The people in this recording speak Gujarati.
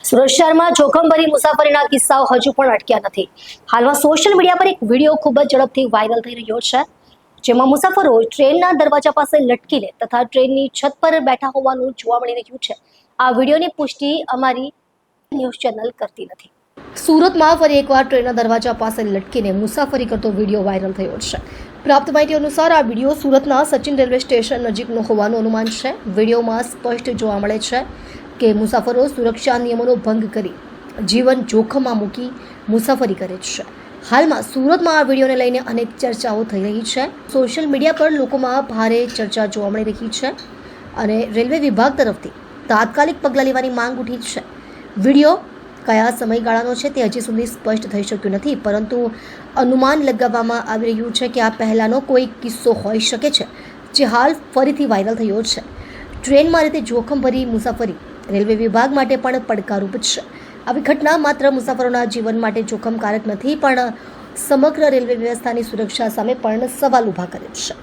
સુરત શહેરમાં જોખમભરી મુસાફરીના કિસ્સાઓ હજુ પણ અટક્યા નથી. હાલમાં સોશિયલ મીડિયા પર એક વિડીયો ખૂબ જ ઝડપથી વાયરલ થઈ રહ્યો છે, જેમાં મુસાફરો ટ્રેનના દરવાજા પાસે લટકીને તથા ટ્રેનની છત પર બેઠા હોવાનું જોવા મળી રહ્યું છે. આ વિડીયોની પુષ્ટિ અમારી ન્યૂઝ ચેનલ કરતી નથી. સુરતમાં ફરી એકવાર ટ્રેનના દરવાજા પાસે લટકીને મુસાફરી કરતો વિડીયો વાયરલ થયો છે. પ્રાપ્ત માહિતી અનુસાર આ વિડીયો સુરતના સચિન રેલવે સ્ટેશન નજીકનો હોવાનું અનુમાન છે. વિડીયોમાં સ્પષ્ટ જોવા મળે છે કે મુસાફરો સુરક્ષા નિયમોનો ભંગ કરી જીવન જોખમમાં મૂકી મુસાફરી કરે છે. હાલમાં સુરતમાં આ વિડીયોને લઈને અનેક ચર્ચાઓ થઈ રહી છે. સોશિયલ મીડિયા પર લોકોમાં ભારે ચર્ચા જોવા મળી રહી છે અને રેલવે વિભાગ તરફથી તાત્કાલિક પગલાં લેવાની માંગ ઉઠી છે. વિડીયો કયા સમયગાળાનો છે તે હજી સુધી સ્પષ્ટ થઈ શક્યું નથી, પરંતુ અનુમાન લગાવવામાં આવી રહ્યું છે કે આ પહેલાંનો કોઈ કિસ્સો હોઈ શકે છે જે હાલ ફરીથી વાયરલ થયો છે. ટ્રેનમાં રીતે જોખમભરી મુસાફરી રેલવે વિભાગ માટે પણ પડકારરૂપ છે. આવી ઘટના માત્ર મુસાફરોના જીવન માટે જોખમકારક નથી, પણ સમગ્ર રેલવે વ્યવસ્થાની સુરક્ષા સામે પણ સવાલ ઊભા કરે છે.